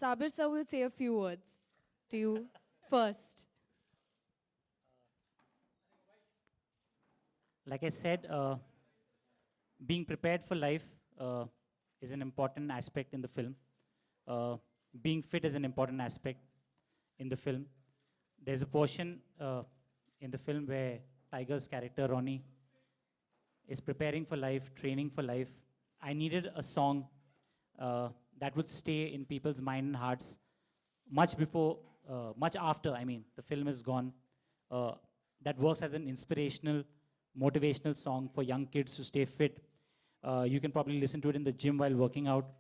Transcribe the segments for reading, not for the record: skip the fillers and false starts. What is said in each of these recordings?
Sabir sir will say a few words to you first. Like I said, being prepared for life uh, is an important aspect in the film. Uh, Being fit is an important aspect in the film. There's a portion in the film where Tiger's character, Ronnie, is preparing for life, training for life. I needed a song uh, that would stay in people's mind and hearts much before, much after, I mean, the film is gone. Uh, that works as an inspirational, motivational song for young kids to stay fit. You can probably listen to it in the gym while working out.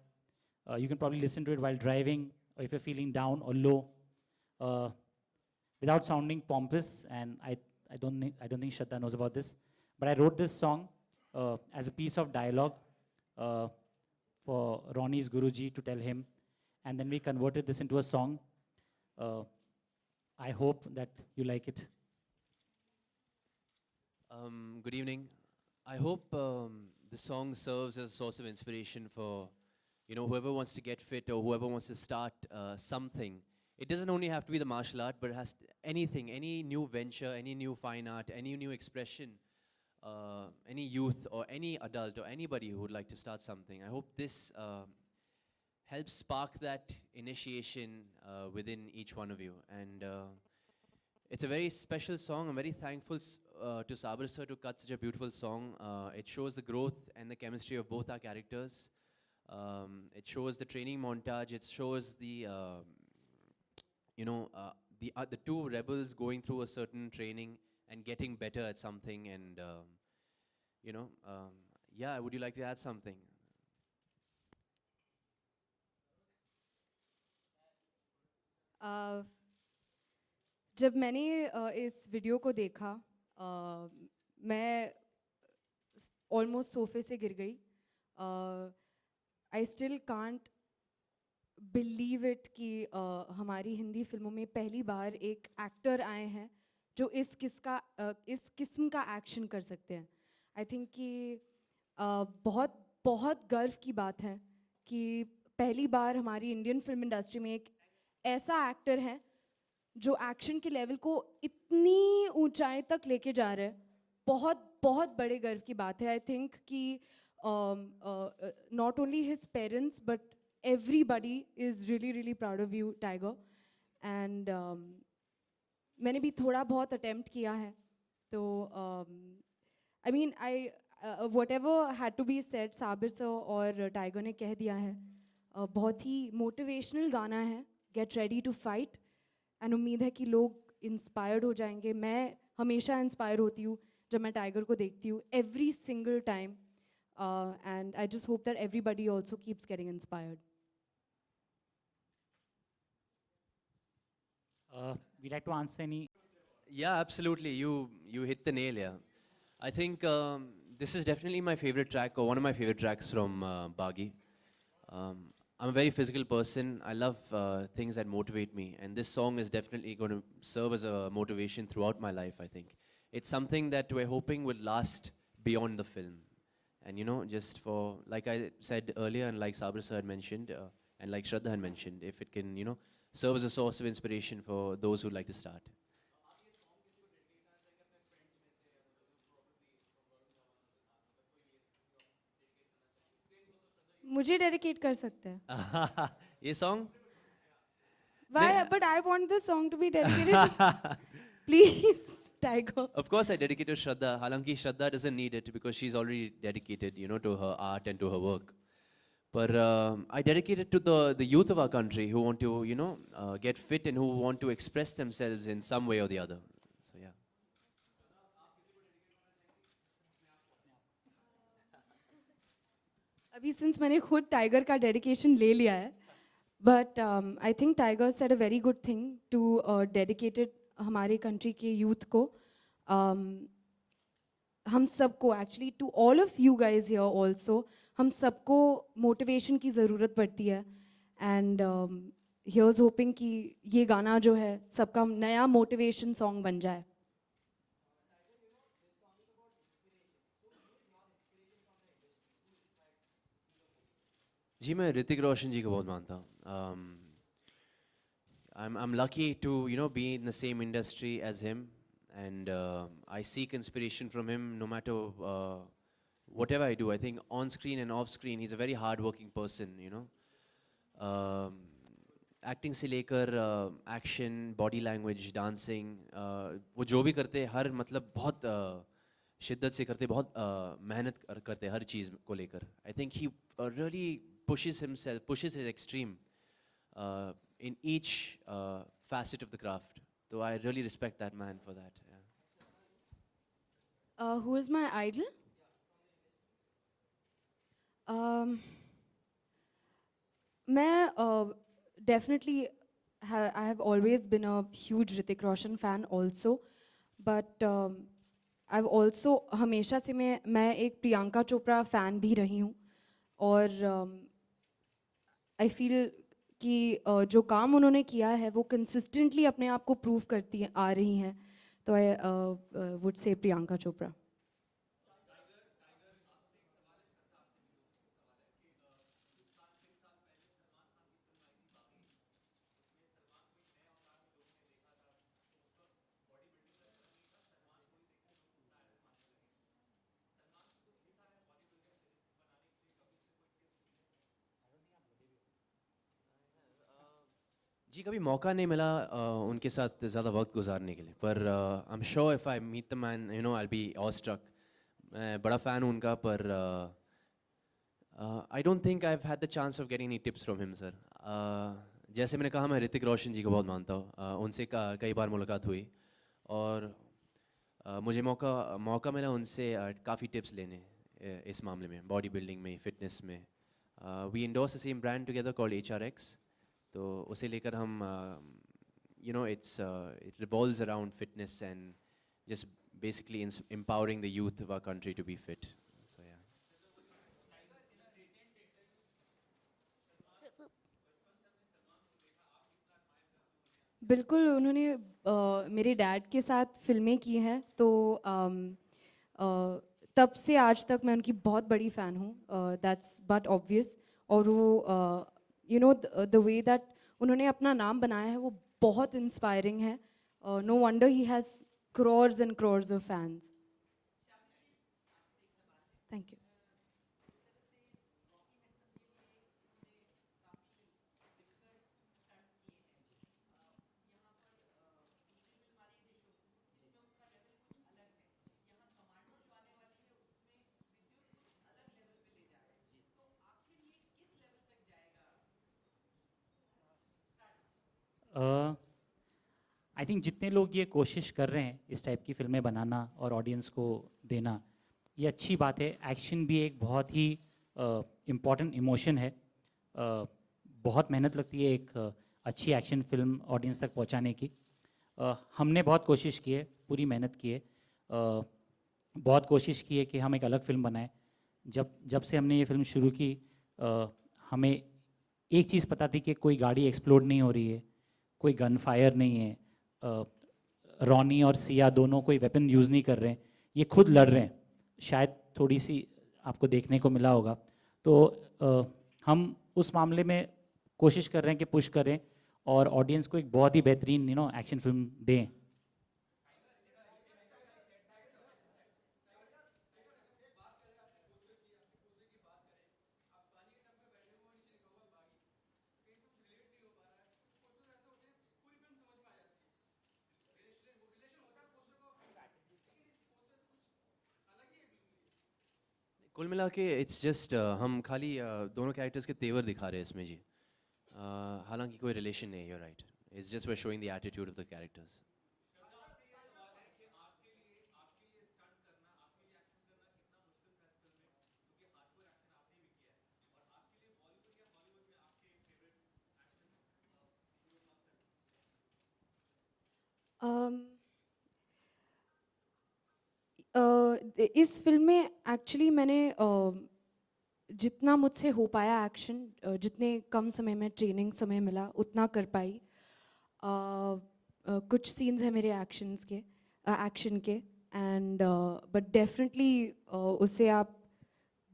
You can probably listen to it while driving, or if you're feeling down or low, uh, without sounding pompous. And I don't think Shraddha knows about this, but I wrote this song as a piece of dialogue uh, for Ronnie's Guruji to tell him, and then we converted this into a song. Uh, I hope that you like it. Good evening. I hope the song serves as a source of inspiration for, whoever wants to get fit or whoever wants to start something. It doesn't only have to be the martial art, but it has anything, any new venture, any new fine art, any new expression, any youth or any adult or anybody who would like to start something. I hope this helps spark that initiation within each one of you. And it's a very special song. I'm very thankful to Sabir sir to cut such a beautiful song. It shows the growth and the chemistry of both our characters. It shows the training montage. It shows the, the two rebels going through a certain training and getting better at something. And, yeah, would you like to add something? Uh, जब मैंने इस video को देखा मैं almost सोफे से गिर गई I still can't believe it कि हमारी हिंदी फिल्मों में पहली बार एक एक्टर आए हैं जो इस किस्म का एक्शन कर सकते हैं आई थिंक कि बहुत बहुत गर्व की बात है कि पहली बार हमारी इंडियन फिल्म इंडस्ट्री में एक ऐसा एक्टर है जो एक्शन के लेवल को इतनी ऊंचाई तक लेके जा रहा है बहुत बहुत बड़े गर्व की बात है आई थिंक कि not only his parents but everybody is really really proud of you Tiger and मैंने भी थोड़ा बहुत अटेम्प्ट किया है तो I mean I whatever had to be said Sabir sir और टाइगर ने कह दिया है बहुत ही मोटिवेशनल गाना है get ready to fight and उम्मीद है कि लोग इंस्पायर्ड हो जाएंगे मैं हमेशा इंस्पायर होती हूँ जब मैं टाइगर को देखती हूँ every single time and I just hope that everybody also keeps getting inspired We like to answer any. Yeah, absolutely. You hit the nail, yeah. I think this is definitely my favorite track or one of my favorite tracks from Bagi. I'm a very physical person. I love things that motivate me, and this song is definitely going to serve as a motivation throughout my life. I think it's something that we're hoping will last beyond the film, and just for like I said earlier, and like Sabir sir had mentioned, and like Shraddha had mentioned, if it can serve as a source of inspiration for those who'd like to start. मुझे dedicate कर सकते हैं ये song? Why? But I want this song to be dedicated to please Tiger. Of course, I dedicate to Shraddha. Halanki Shraddha doesn't need it because she's already dedicated, to her art and to her work. But I dedicate it to the youth of our country who want to, get fit and who want to express themselves in some way or the other. So yeah. अभी since मैंने खुद Tiger का dedication ले लिया है but I think Tiger said a very good thing to dedicated हमारे country के youth को हम सबको actually to all of you guys here also हम सबको मोटिवेशन की ज़रूरत पड़ती है एंड हियर्स होपिंग कि ये गाना जो है सबका नया मोटिवेशन सॉन्ग बन जाए जी मैं ऋतिक रोशन जी को बहुत मानता हूँ I'm lucky to be in the same industry as him, and I seek inspiration from him no matter whatever I do. I think on screen and off screen, he's a very hardworking person. Acting से लेकर action, body language, dancing, वो जो भी करते हर मतलब बहुत शिद्दत से करते, बहुत मेहनत करते हर चीज़ को लेकर. I think he really pushes himself, pushes his extreme in each facet of the craft. So I really respect that man for that. Yeah. Who is my idol? मैं definitely I have always been a huge Hrithik Roshan fan also, but I've also हमेशा से मैं एक Priyanka Chopra fan भी रही हूँ, और I feel कि जो काम उन्होंने किया है वो consistently अपने आप को prove करती आ रही हैं, तो I would say Priyanka Chopra. जी कभी मौका नहीं मिला उनके साथ ज़्यादा वक्त गुजारने के लिए, पर I am sure if I meet the man I be awestruck. मैं बड़ा फ़ैन हूँ उनका, पर I don't think I have had the chance of getting any tips from him sir. जैसे मैंने कहा, मैं ऋतिक रोशन जी को बहुत मानता हूँ. उनसे कई बार मुलाकात हुई, और मुझे मौका मिला उनसे काफ़ी टिप्स लेने इस मामले में, बॉडी बिल्डिंग में, फिटनेस में. We endorse the same brand together called HRX. तो उसे लेकर हम it revolves around fitness and just basically empowering the youth of our country to be fit. So yeah. बिल्कुल, उन्होंने मेरे डैड के साथ फ़िल्में की हैं, तो तब से आज तक मैं उनकी बहुत बड़ी फ़ैन हूँ. That's but obvious. और वो द वे दैट उन्होंने अपना नाम बनाया है वो बहुत इंस्पायरिंग है. No wonder he has crores and crores of fans. Thank you. I think जितने लोग ये कोशिश कर रहे हैं इस टाइप की फिल्में बनाना और ऑडियंस को देना, ये अच्छी बात है. एक्शन भी एक बहुत ही इम्पॉर्टेंट इमोशन है. बहुत मेहनत लगती है एक अच्छी एक्शन फिल्म ऑडियंस तक पहुंचाने की. हमने बहुत कोशिश की है, पूरी मेहनत की है, बहुत कोशिश की है कि हम एक अलग फिल्म बनाएं. जब से हमने ये फिल्म शुरू की, हमें एक चीज़ पता थी कि कोई गाड़ी एक्सप्लोड नहीं हो रही है, कोई गन फायर नहीं है, रॉनी और सिया दोनों कोई वेपन यूज़ नहीं कर रहे हैं, ये खुद लड़ रहे हैं. शायद थोड़ी सी आपको देखने को मिला होगा. तो हम उस मामले में कोशिश कर रहे हैं कि पुश करें और ऑडियंस को एक बहुत ही बेहतरीन एक्शन फिल्म दें. कुल मिला के इट्स जस्ट हम खाली दोनों कैरेक्टर्स के तेवर दिखा रहे हैं इसमें जी. हालांकि कोई रिलेशन नहीं है. You right. It's just we are showing the attitude of the characters. इस फिल्म में एक्चुअली मैंने जितना मुझसे हो पाया एक्शन, जितने कम समय में ट्रेनिंग समय मिला उतना कर पाई. कुछ सीन्स हैं मेरे एक्शन के, एंड बट डेफिनेटली उसे आप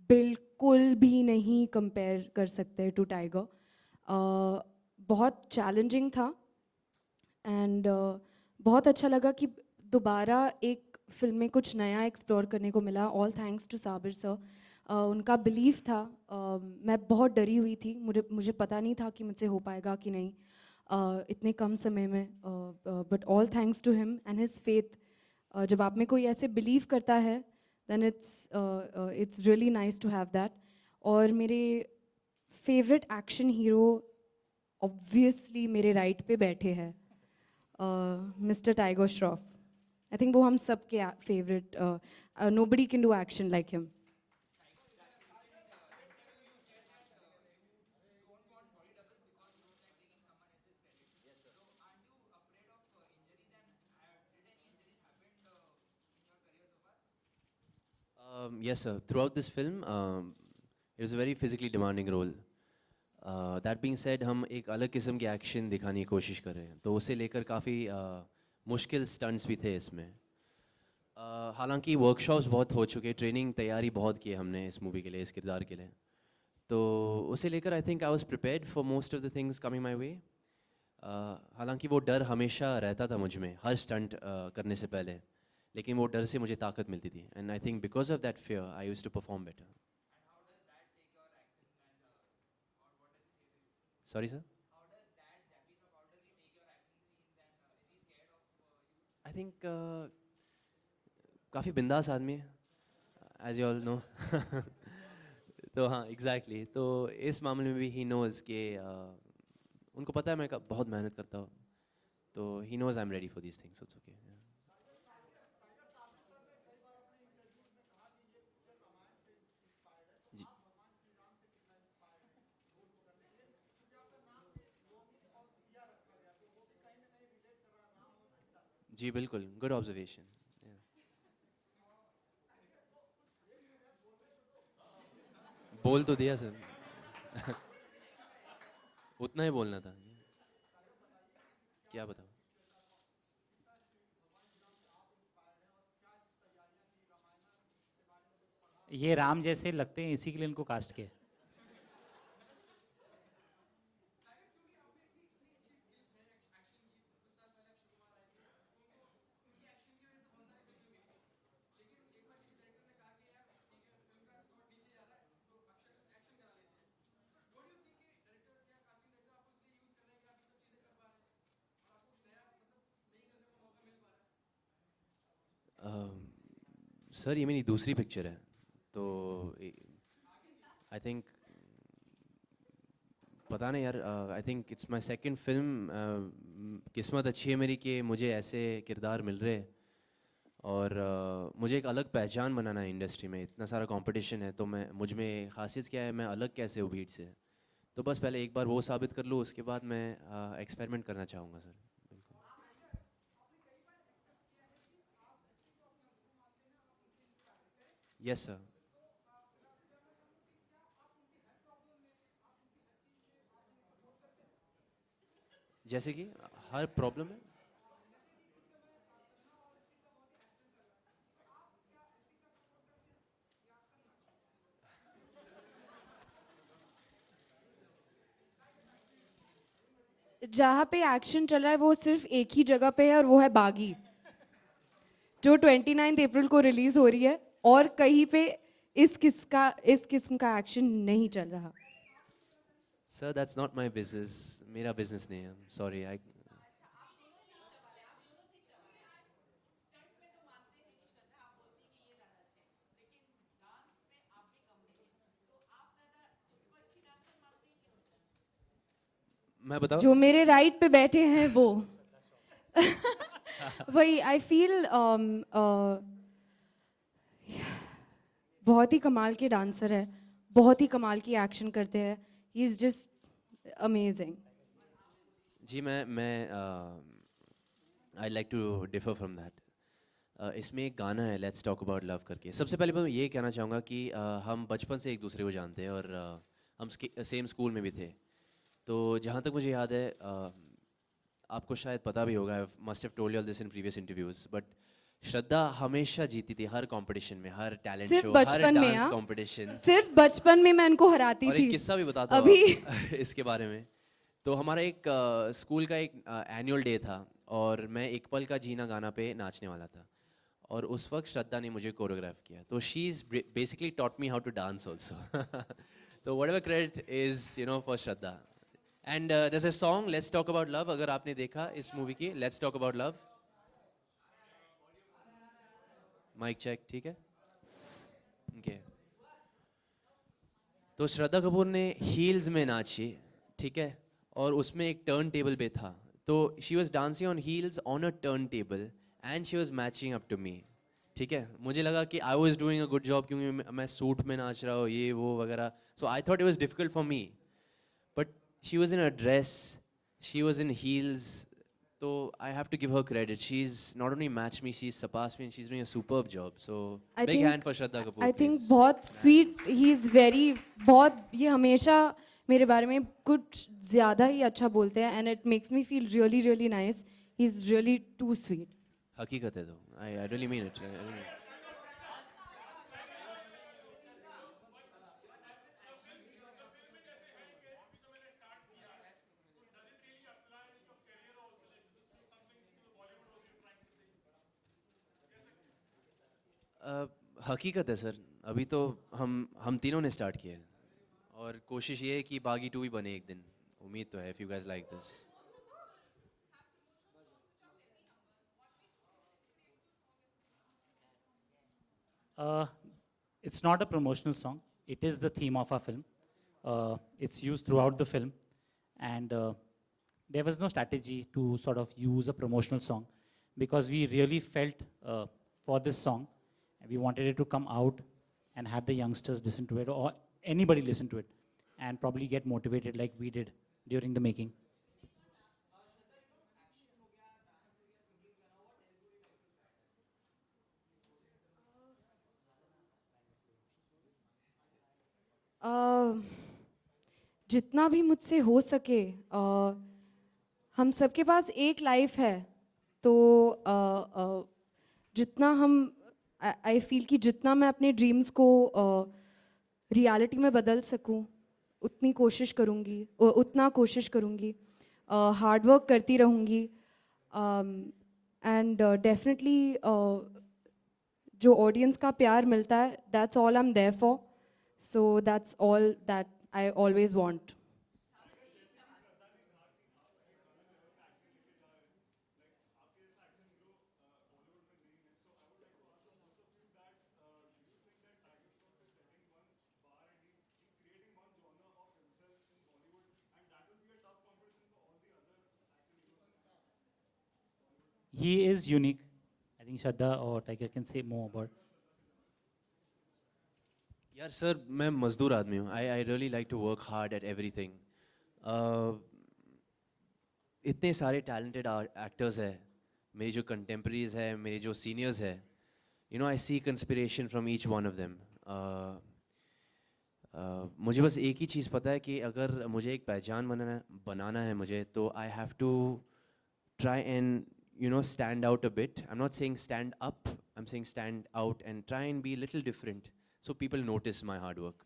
बिल्कुल भी नहीं कंपेयर कर सकते टू टाइगर. बहुत चैलेंजिंग था, एंड बहुत अच्छा लगा कि दोबारा एक फिल्म में कुछ नया एक्सप्लोर करने को मिला. All thanks to Sabir sir. उनका बिलीव था. मैं बहुत डरी हुई थी. मुझे पता नहीं था कि मुझसे हो पाएगा कि नहीं इतने कम समय में. But all thanks to him and his faith. जब आप में कोई ऐसे बिलीव करता है then it's really nice to have that. और मेरे फेवरेट एक्शन हीरो ऑब्वियसली मेरे राइट पे बैठे हैं, mister Tiger Shroff. I think वो हम सब के favourite. Nobody can do action like him. Yes, sir. Throughout this film, it was a very physically demanding role. That being said, हम एक अलग किस्म के एक्शन दिखाने की कोशिश कर रहे हैं, तो उसे लेकर काफ़ी मुश्किल स्टंट्स भी थे इसमें. हालांकि वर्कशॉप्स बहुत हो चुके, ट्रेनिंग तैयारी बहुत की है हमने इस मूवी के लिए, इस किरदार के लिए. तो उसे लेकर I think I was prepared for most of the things coming my way. हालांकि वो डर हमेशा रहता था मुझ में हर स्टंट करने से पहले, लेकिन वो डर से मुझे ताकत मिलती थी. And I think because of that fear I used to perform better. Sorry sir. I think काफ़ी बिंदास आदमी है, एज यू ऑल नो. तो हाँ, एग्जैक्टली. तो इस मामले में भी ही नोज़ कि उनको पता है मैं बहुत मेहनत करता हूँ, तो he knows I am ready for these things. It's okay. जी बिल्कुल, गुड ऑब्जर्वेशन. बोल तो दिया सर. उतना ही बोलना था. क्या बताओ. ये राम जैसे लगते हैं, इसी के लिए इनको कास्ट किया. सर ये मेरी दूसरी पिक्चर है, तो आई थिंक पता नहीं यार. I think it's my second film. किस्मत अच्छी है मेरी कि मुझे ऐसे किरदार मिल रहे हैं, और मुझे एक अलग पहचान बनाना है इंडस्ट्री में. इतना सारा कंपटीशन है, तो मैं मुझ में खासियत क्या है, मैं अलग कैसे हूँ भीड़ से. तो बस पहले एक बार वो साबित कर लूँ, उसके बाद मैं एक्सपेरिमेंट करना चाहूँगा सर. बिल्कुल. Yes sir. जैसे कि हर प्रॉब्लम है. जहाँ पे एक्शन चल रहा है वो सिर्फ एक ही जगह पे है, और वो है बागी, जो 29 अप्रैल को रिलीज हो रही है. और कहीं पे इस किस्म का एक्शन नहीं चल रहा. Sir that's not my business. मेरा बिजनेस नहीं है. सॉरी. आई मैं बताऊं. जो मेरे राइट पे बैठे हैं वो वही आई फील बहुत ही कमाल के डांसर है, बहुत ही कमाल की एक्शन करते हैं. He is just amazing. जी मैं I like to differ from that. इसमें एक गाना है लेट्स टॉक अबाउट लव करके. सबसे पहले मैं ये कहना चाहूँगा कि हम बचपन से एक दूसरे को जानते हैं, और हम सेम स्कूल में भी थे. तो जहाँ तक मुझे याद है, आपको शायद पता भी होगा, I must have told you all this in previous interviews, but Shraddha हमेशा जीती थी हर कंपटीशन में, हर टैलेंट सिर्फ शो, हर बचपन में. डांस हाँ, कंपटीशन. सिर्फ बचपन में मैं इनको हराती और थी. एक किस्सा भी बताता हूँ अभी इसके बारे में. तो हमारा एक स्कूल का एक एनुअल डे था, और मैं एक पल का जीना गाना पे नाचने वाला था और उस वक्त श्रद्धा ने मुझे कोरियोग्राफ किया तो she is basically taught me how to dance also तो whatever credit is you know for Shraddha and there's a song Let's Talk About Love अगर आपने देखा इस मूवी की Let's Talk About Love mic check ठीक है okay. तो श्रद्धा कपूर ने हील्स में नाची ठीक है और उसमें एक टर्न टेबल पे था तो she was dancing on heels on a turn table and she was matching up to me ठीक है मुझे लगा कि I was doing a good job क्योंकि मैं सूट में नाच रहा हूँ ये वो वगैरह so I thought it was difficult for me but she was in a dress she was in heels तो I have to give her credit she is not only match me she is surpass me and she is doing a superb job so big hand for Shraddha Kapoor I think बहुत sweet he is very बहुत ये हमेशा मेरे बारे में कुछ ज़्यादा ही अच्छा बोलते हैं and it makes me feel really really nice he is really too sweet हकीकत है तो आई रियली मीन इट हकीकत है सर अभी तो हम तीनों ने स्टार्ट किया है और कोशिश ये है कि बागी 2 भी बने एक दिन उम्मीद तो है if you guys like this It's not a promotional song. It is the theme of our film. It's used throughout the film, and there was no strategy to sort of use a promotional song because we really felt for this song, and we wanted it to come out and have the youngsters listen to it or anybody listen to it, and probably get motivated like we did during the making. जितना भी मुझसे हो सके हम सबके पास एक life है तो जितना हम आई फील कि जितना मैं अपने ड्रीम्स को रियलिटी में बदल सकूं उतनी कोशिश करूंगी उतना कोशिश करूंगी हार्ड वर्क करती रहूंगी एंड डेफिनेटली जो ऑडियंस का प्यार मिलता है that's all I am there for so that's all that I always want. He is unique. I think Shraddha or Tiger can say more about. यार सर मैं मजदूर आदमी हूँ I really like to work hard at everything इतने सारे talented actors हैं मेरी जो कंटेम्प्रेरीज है मेरे जो सीनियर्स है you know I see inspiration from each one of them मुझे बस एक ही चीज़ पता है कि अगर मुझे एक पहचान बनाना है मुझे तो I have to try and you know stand out a bit I'm not saying stand up I'm saying stand out and try and be a little different so people notice my hard work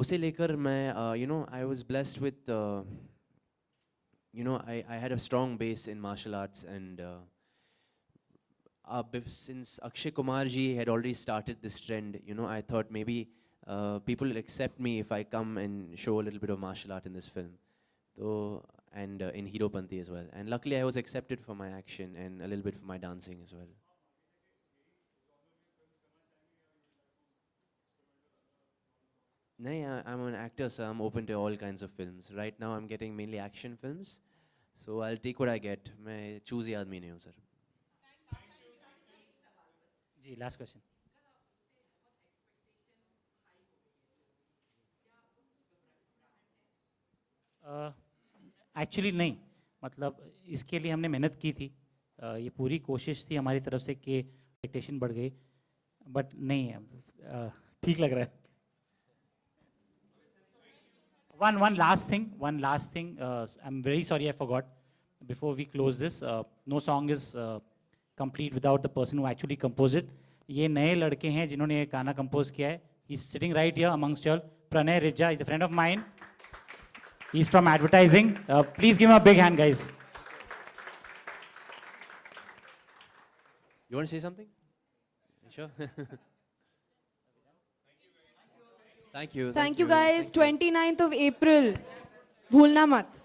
उसे लेकर मैं you know I was blessed with you know I had a strong base in martial arts and since Akshay Kumar ji had already started this trend you know I thought maybe people will accept me if I come and show a little bit of martial art in this film so and in Heropanti as well. And luckily I was accepted for my action and a little bit for my dancing as well. No, I'm an actor, so I'm open to all kinds of films. Right now I'm getting mainly action films, so I'll take what I get. मैं choosy आदमी नहीं हूँ sir. जी last question. Actually नहीं मतलब इसके लिए हमने मेहनत की थी ये पूरी कोशिश थी हमारी तरफ से कि एक्सपेक्टेशन बढ़ गई बट नहीं ठीक लग रहा है one last thing I'm very sorry I forgot before we close this no song is complete without the person who actually composed it ये नए लड़के हैं जिन्होंने ये गाना कंपोज किया है he's sitting right here amongst you all Pranay Rijja is a friend of mine he's from advertising please give him a big hand guys You want to say something? Sure. Thank you. Thank you guys. thank you. 29th of April. भूलना मत.